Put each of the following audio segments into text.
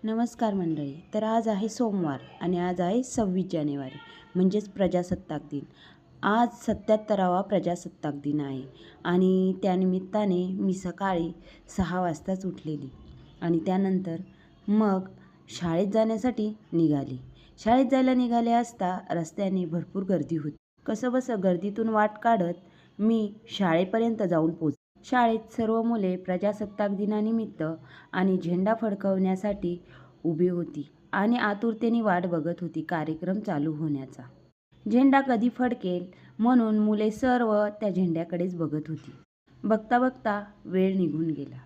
नमस्कार मंडळी. तर आज आहे सोमवार आणि आज आहे 26 जानेवारी म्हणजेच प्रजासत्ताक दिन. आज 77वा प्रजासत्ताक दिन आहे आणि त्यानिमित्ताने मी सकाळी 6 वाजताच उठलेली आणि त्यानंतर मग शाळेत जाण्यासाठी निघाली. शाळेत जायला निघाले असता रस्त्याने भरपूर गर्दी होती. कसंबसं गर्दीतून वाट काढत मी शाळेपर्यंत जाऊन पोचले. शाळेत सर्व मुले प्रजासत्ताक दिनानिमित्त आणि झेंडा फडकवण्यासाठी उभी होती आणि आतुरतेने वाट बघत होती कार्यक्रम चालू होण्याचा. झेंडा कधी फडकेल म्हणून मुले सर्व त्या झेंड्याकडेच बघत होती. बघता बघता वेळ निघून गेला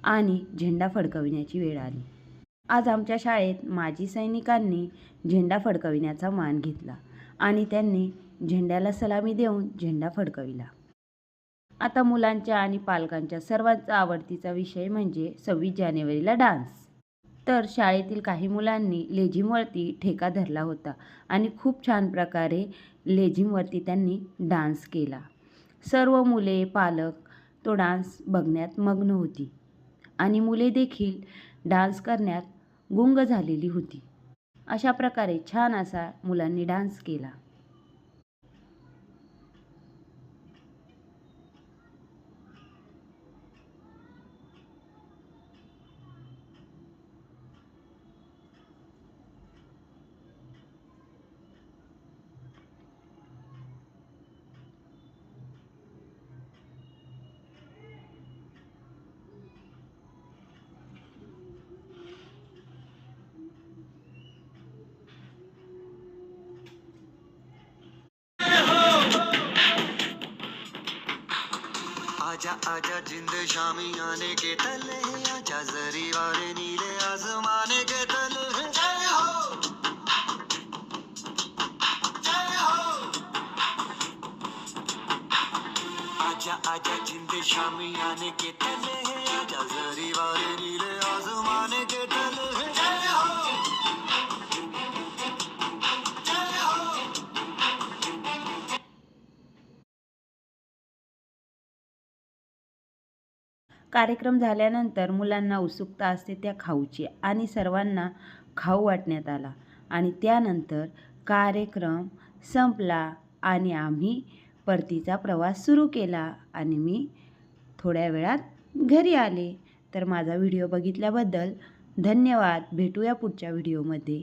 आणि झेंडा फडकविण्याची वेळ आली. आज आमच्या शाळेत माजी सैनिकांनी झेंडा फडकविण्याचा मान घेतला आणि त्यांनी झेंड्याला सलामी देऊन झेंडा फडकविला. आता मुलांच्या आणि पालकांच्या सर्वांचा आवडतीचा विषय म्हणजे 26 जानेवारीला डान्स. तर शाळेतील काही मुलांनी लेझिमवरती ठेका धरला होता आणि खूप छान प्रकारे लेझिमवरती त्यांनी डान्स केला. सर्व मुले, पालक तो डान्स बघण्यात मग्न होती आणि मुले देखील डान्स करण्यात गुंग झालेली होती. अशा प्रकारे छान असा मुलांनी डान्स केला. आजा आजा जिंद शामी आने के तले, आजा जरी वाले नीले आसमाने के तले। जय हो जय हो। आजा आजा जिंद शामी आने के तले, आजा जरी वाले नीले आसमाने के तले। जय हो जय हो। कार्यक्रम झाल्यानंतर मुलांना उत्सुकता असते त्या खाऊची आणि सर्वांना खाऊ वाटण्यात आला आणि त्यानंतर कार्यक्रम संपला आणि आम्ही परतीचा प्रवास सुरू केला आणि मी थोड्या वेळात घरी आले. तर माझा व्हिडिओ बघितल्याबद्दल धन्यवाद. भेटूया पुढच्या व्हिडिओमध्ये.